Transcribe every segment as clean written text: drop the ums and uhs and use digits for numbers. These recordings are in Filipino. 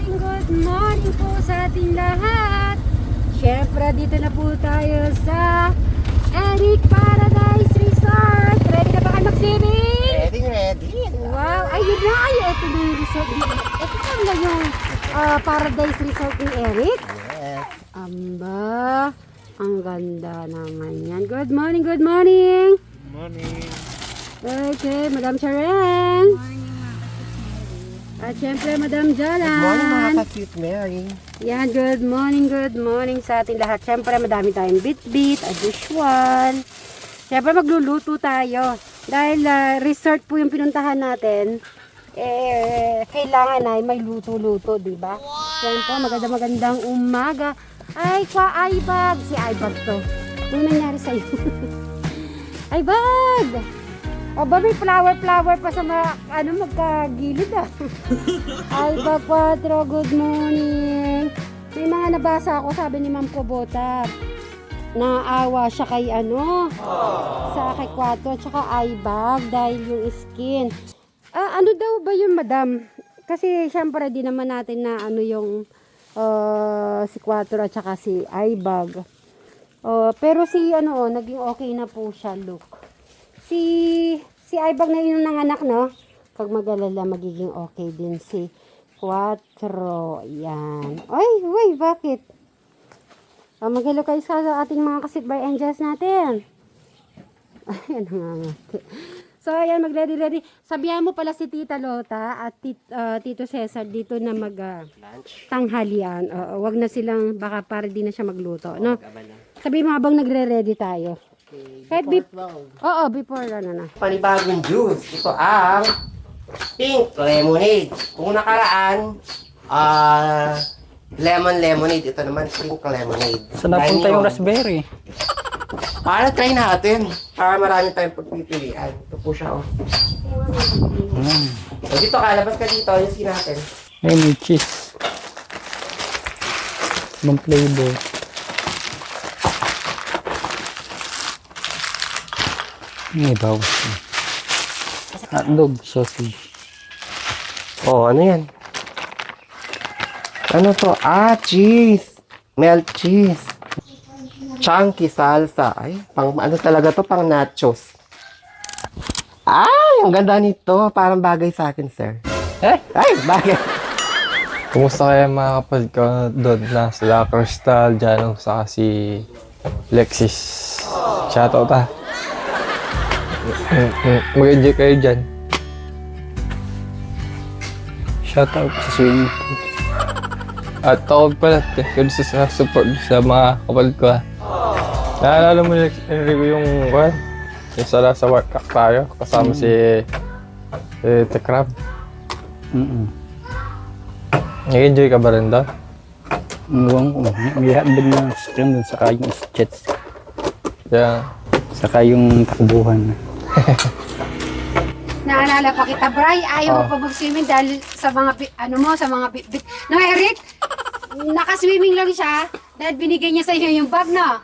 good morning po sa ating lahat. Siyempre, dito na po tayo sa Eric Paradise Resort. Ready na ba kayo mag-swimming? Ready. Wow, ayun na. Ay, ito na yung resort ni Ito na yung Paradise Resort ni Eric. Yes. Amba, ang ganda naman yan. Good morning, good morning. Good morning. Okay, Madam Chareng. At syempre, Madam Jalan. Good morning mga ka-cute Mary. Yan, good morning sa ating lahat. Syempre, madami tayong bit-bit, as usual. Syempre, magluluto tayo. Dahil resort po yung pinuntahan natin, kailangan ay may luto-luto, di ba? Syempre, magandang umaga. Ay, Aibag. Si Aibag to. Ano nangyari sa'yo? Aibag! Aba, may flower pa sa magkagilid ah. Aibag 4, good morning. May mga nabasa ako, sabi ni Ma'am Kubota. Naawa siya kay sa kay 4 at saka Aibag dahil yung skin. Ano daw ba yun, madam? Kasi syempre di naman natin na yung si 4 at saka si Aibag. Pero si naging okay na po siya, look. Si Aibag na yun ng anak, no? Pag mag-alala, magiging okay din si 4. Yan. Ay, bakit? Mag-hello kayo sa ating mga kasitbay angels natin. Ayan nga. So, ayan, mag-ready. Sabihan mo pala si Tita Lota at Tito Cesar dito na tanghalian. Wag na silang, baka para di na siya magluto, no? Sabihin mo habang nagre-ready tayo. Kahit before na. Panibagong juice. Ito ang pink lemonade. Kung nakaraan, lemon lemonade. Ito naman pink lemonade. Saan napunta yung raspberry? Para try natin. Para marami tayong pagpipilian. Ito po siya, So, dito ka, labas ka dito. Yung natin. Ay, may cheese. Ibang flavor. May bawas. Hotdog, sausage. Ano yan? Ano to? Cheese. Melt cheese. Chunky salsa. Ay, talaga to? Pang nachos. Ang ganda nito. Parang bagay sa akin, sir. Ay, bagay. Kumusta kaya mga kapatid ko doon na sila Crystal, Janong, saka si Lexis. Shoutout ha. Mag-enjoy kayo dyan. Shoutout sa swimming pool. At tawag pala, yun sa support sa mga kapatid ko ha. Naalala mo yung sa workout tayo, kasama si Tekrab. Nag-enjoy ka ba rin doon? Iwan ko. May handbag na screen doon, saka yung jets. Yeah. Saka yung takbuhan. Naalala pa kita, Bray. Ayaw mo pa mag-swimming dahil sa mga sa mga bit-bit. No, Eric? Naka-swimming lang siya dahil binigay niya sa iyo yung bag, no?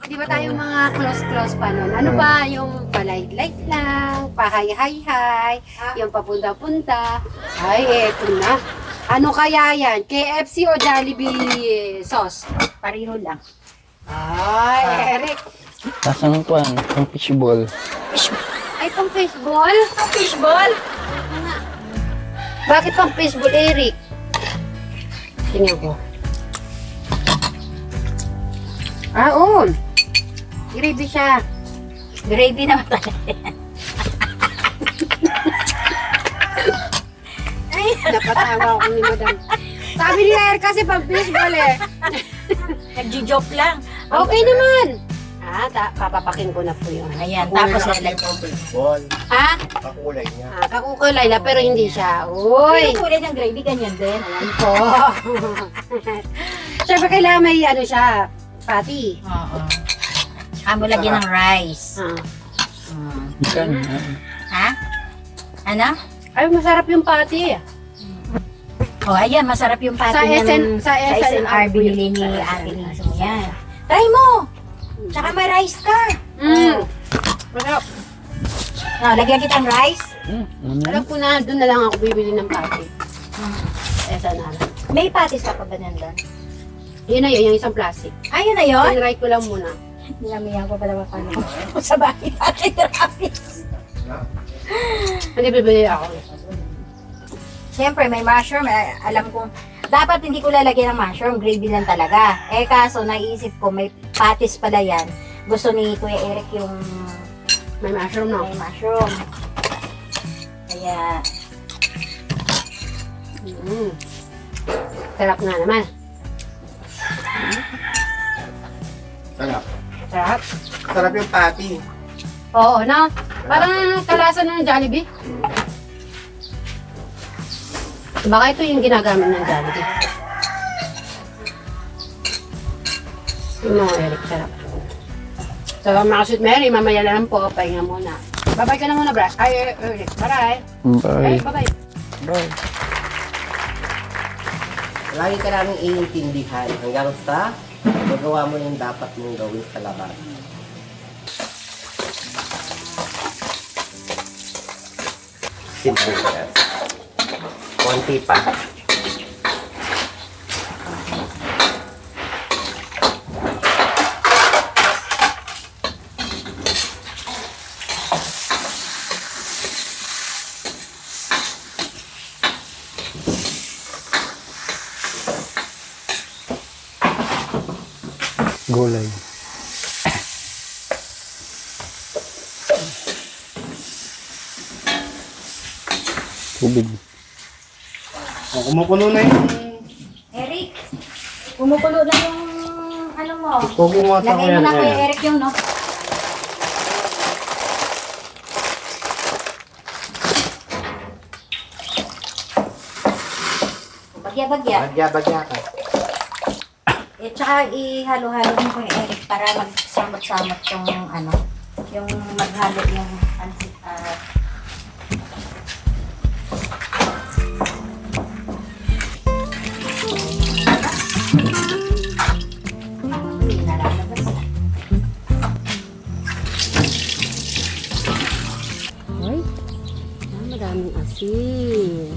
Di ba tayo mga close pa nun? Ano ba? Yung palight-light lang, pahay-hay-hay, yung papunta-punta. Ay, eto na. Ano kaya yan? KFC o Jollibee sauce? Pariro lang. Ay, Eric. Tasang kuwan, yung fishball. Ay, pang fishball? Pang fishball? Bakit pang fishball, Eric? Tingnan ko. Oo. Gravy siya. Gravy naman pala yan. Ay, napatawa ako ni Madam. Sabi ni Eric kasi pang fishball eh. Nagjo-joke lang. Okay naman. Papapakin ko na po yun. Ayan, tapos lalagyan. Ball. Kakulay niya. Kakukulay na pero hindi siya. Uy! Yung kulay ng gravy, ganyan din. Ayan po. Siyempre kailangan may siya, patty. Oo. Saka mo lagyan ng rice. Ikan. Ha? Ano? Ay, masarap yung patty. Ayan, masarap yung Sa patty Sa sa SNR binili ni Ate Lizo. Yan. Try mo! Tsaka may rice ka. Masarap. Lagyan kitang rice. Alam ko na, doon na lang ako bibili ng patty. SNR. May patis ka pa ba nandun? Yun na yun, yung isang plastic. Ayun na yun? Tinry ko lang muna. Nilamihan ko pala paano. Sa bahay natin, Travis. Hindi bibili ako. Siyempre, may mushroom. Alam ko, dapat hindi ko lalagyan ng mushroom. Gravy lang talaga. Eh, kaso, naisip ko, may patis pala yan. Gusto ni Kuya Eric yung May mushroom no? may mushroom. Kaya, Sarap nga naman. Sarap. Sarap. Sarap yung patty. Oo, no? Parang kalasa ng Jollibee. Baka ito yung ginagamit ng Jollibee. Yung mga Eric, sarap. So, mga Sweet Mary, mamaya na lang po, pahinga muna. Babay ka na muna, Brad. Ay, Eric, bye. Ay, Bye. bye-bye. Bye. Lagi ka namin iintindihan hanggang sa magawa mo yung dapat mong gawin sa labas. Sibuyas. Konti pa. Gulay. Tubig. Oh, kumukulo na yung... Eric, kumukulo na yung ano mo. Pogi mo sa Lagay mo na Kuya Eric yung, no? Bagya-bagya. Bagya-bagya ka. Eh, tsaka ihalo-halo mo Kuya Eric para magsamot-samot yung ano, yung maghalo yung pansit. Ay, madaming asin.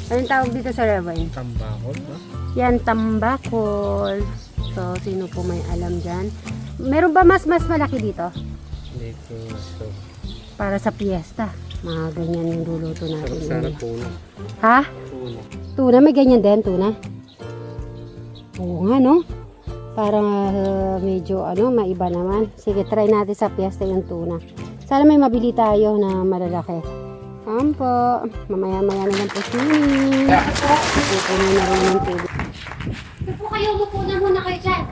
Anong tawag dito sa Reverend? Tambakol ba? Yan, tambakol. So, sino po may alam dyan? Meron ba mas malaki dito? Dito. So, Para sa piyesta. Mga ganyan yung luluto natin. sana ngayon. puno. Ha? Puno. Tuna? May ganyan din, tuna? Oo nga, no? Para medyo, maiba naman. Sige, try natin sa piyesta yung tuna. Sana may mabili tayo na malalaki. Po. Mamaya-maya na lang po sini. Pupuno na rin yung tubig. Ito po kayo, muna muna kayo dyan.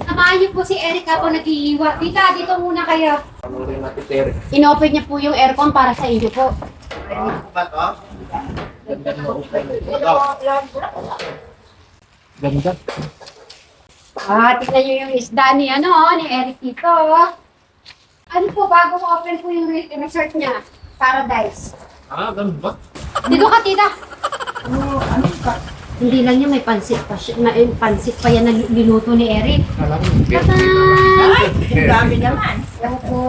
Samahan niyo po si Eric habang nag-iiwa. Tita, dito muna kayo. Ano rin matitiri? Inopen niya po yung aircon para sa inyo po. Ba to? Ganda. Tignan niyo yung isda ni, ni Eric dito. Ano po, bagong open po yung resort niya. Paradise. Ganun ba? Dito ka, tita. Hindi lang niya, may pansit pa, may pansit pa yan na linuto ni Eric. Ay, dami naman. Ako po.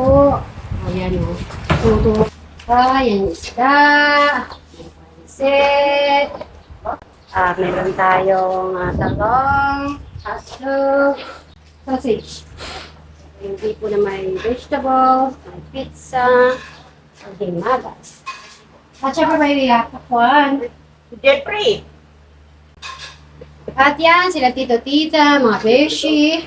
Ayan o. Tuto. Ayan yung isda. Pansit. Meron tayong talong, hotdog, sausage. Hindi po na may vegetables, may pizza, himagas. At syempre may yakapon. Jeffrey. At yan, sila tito-tita, mga beshi.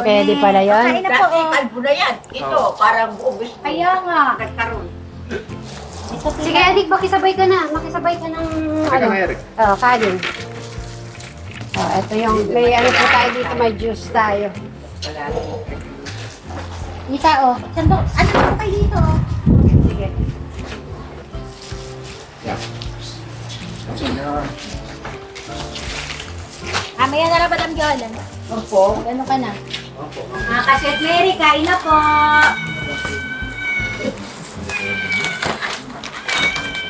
Pwede pala yan. Kain na po. Kalbo na yan. Ito, parang ubis mo. Kaya nga. Nagkaroon. Sige, Eric, makisabay ka na. Makisabay ka ng, Eric. kanin. Ito yung, may po tayo dito, may juice tayo. Tita, Sando, ano po kayo dito? Sige. Maya na lang ba ng Jolan? Opo. Ano ka na? Mga kasyat Mary, kain na po.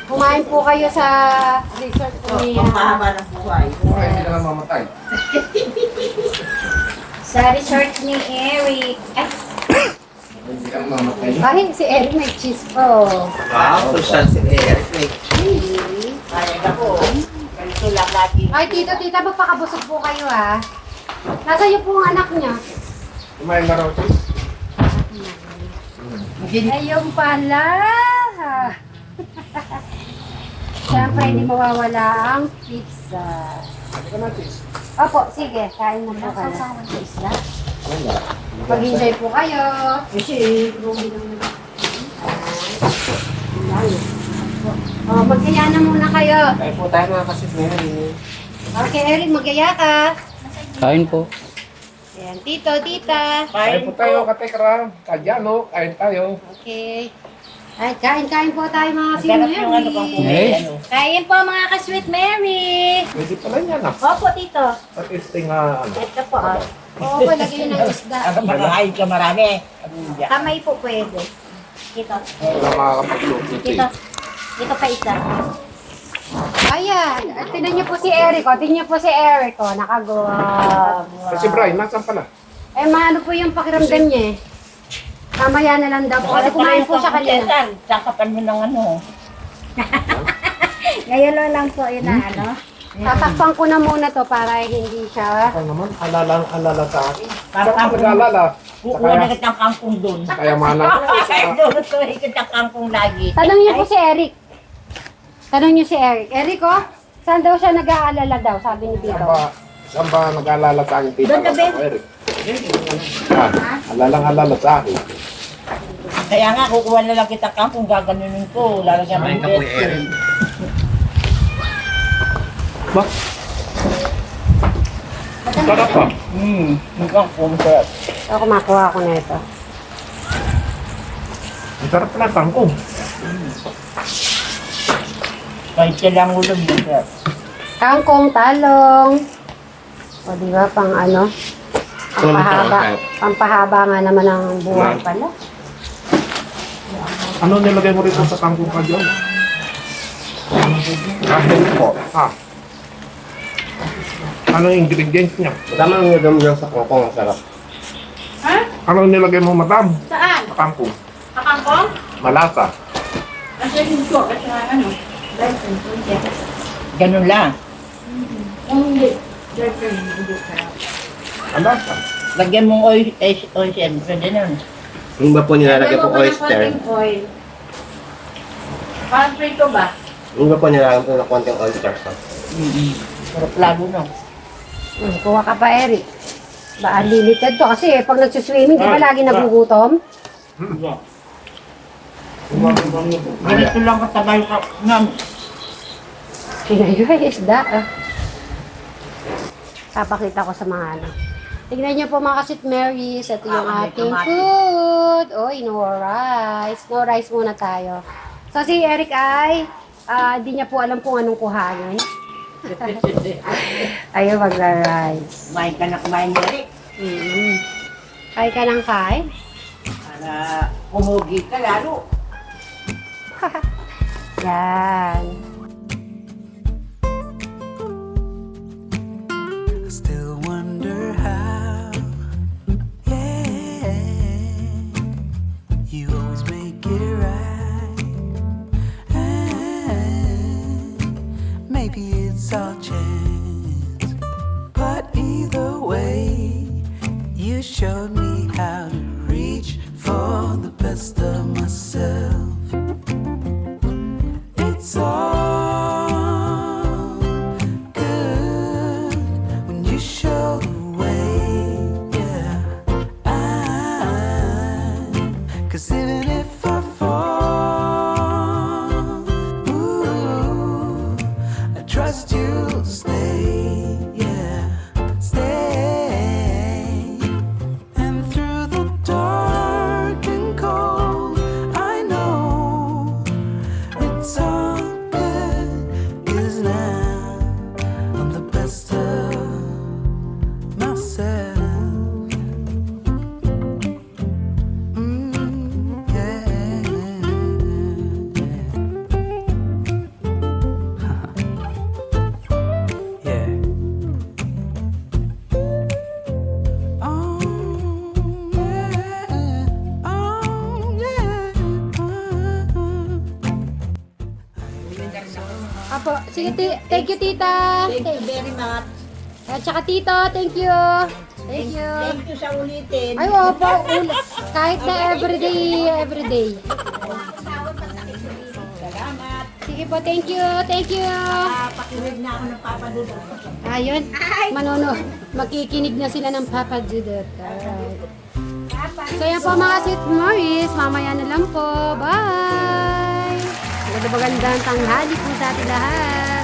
Kumain po kayo sa resort po niya. Mahaba ng buhay. Hindi na lang mamatay. Sa resort ni Eric. Ay, Hindi ka mamatay. Ay, si Eric may cheese po. Wow, social si Eric. Kaya ako. Ganito lang lagi. Ay, tito, tita, magpakabusog po kayo ha. Nasa iyo po ang anak niya. Kumain na raw, cheese. Ayun pala. Siyempre, hindi mawawala ang pizza. Opo, sige. Kain na po kayo. Mag-enjoy po kayo. Magkaya na muna kayo. Kain po tayo mga kasit Mary. Okay, Eric, magkaya ka. Kain po. Ayan, tito, tita. Kain po tayo, katekra. Kadyano, kain tayo. Okay. Ay, kain po tayo mga si Sarap yung ano pang Mary. kumay. Ano. Kain po mga ka-sweet Mary. Pwede pala yan ah. Opo, tito. At isting ano. Ito po. Oo, lagyan ng isda. Makakain ka marami. Kamay po pwede. Dito. Wala makakapagluto. Dito. Dito pa isa. Ayan, at tinan niyo po si Eric, oh. Tingnan niyo po si Eric, oh. Nakagod. Kasi Brian, nasan pala? Eh, maano po yung pakiramdam niya eh. Mamaya na lang daw po. Kasi kumain po siya kanina. Sakapan mo ng ano. Ngayon lang po yun na ano. Tatakpan ko na muna to para hindi siya. Ako naman, alala sa akin. Para Saan kang ka nag-alala? kukuha na kitang kangkong doon. Kaya mana ko. Doon ko kitang kangkong lagi. Tanong niyo po si Eric. Tanong niyo si Eric. Eric, oh, saan daw siya nag-aalala daw, sabi ni Tito. Saan ba nag-alala sa akin, tita? Doon ka, Ben. Eric. Alala sa akin. Kaya nga, kukuha na lang kitang kangkong gaganunin ko. Lalagyan mo Kumain ka po ni Eric. Ba? Sarap pa. Yung kangkong sarap. So, kumakuha ako na ito. Ang sarap pala, tangkong. Kahit siya lang ulam mo sarap. Kangkong, talong. O, di ba, pang ano? Pampahaba. Pampahaba nga naman ang buhay pala. Ano nilagay mo rito sa kangkong ka dyan? Kahit po. Ha? Ano yung ingredients niya? Madama ang nilagay mo dyan sa kangkong, ang sarap. Ha? Ano nilagay mo, madam? Saan? Sa kangkong. Kakangkong? Malasa. Kasi yung ko, kasi nga ano. Ganun lang. Malasa. Lagyan mong oyster. Pwede na. Yung ba po nilalagay po oyster? Oil. Parang prito ba? Yung ba po nilalagay po ng konting oyster sauce? Sarap lalo no. Kuha ka pa, Eric. Ba, unlimited to kasi pag nagsuswimming, di ba lagi nagugutom? Ganito lang katabay ka. Pinayoy, isda. Papakita ko sa mga ano. Tignan niyo po mga kasit Marys. Ito yung ating food. Oy, no rice. No rice muna tayo. So si Eric ay, di niya po alam kung anong kuhanin. Ayaw magra-rice. Kumain ka na kumain na rin. Kain ka ng kain. Para pumugi ka lalo. Yan. I still wonder how, yeah, you always make it right. And maybe it's all chance, but either way, you showed me how to reach for the best of myself. It's all good when you show the way, yeah. 'Cause even if I fall, ooh, I trust you'll stay, yeah, stay. And po. Sige, thank you, tita. Thank you very much. At saka tito, thank you. Thank you. Thank you sa ulitin. Ay, opo. Kahit na everyday. Salamat. Sige po, thank you. Thank you. Pakinig na ako ng papadudot. Ayun. Makikinig na sila ng Papa Judot. Alright. So yan po mga Sweet Morris. Mamaya na lang po. Bye! Magandang tanghali po sa ating lahat.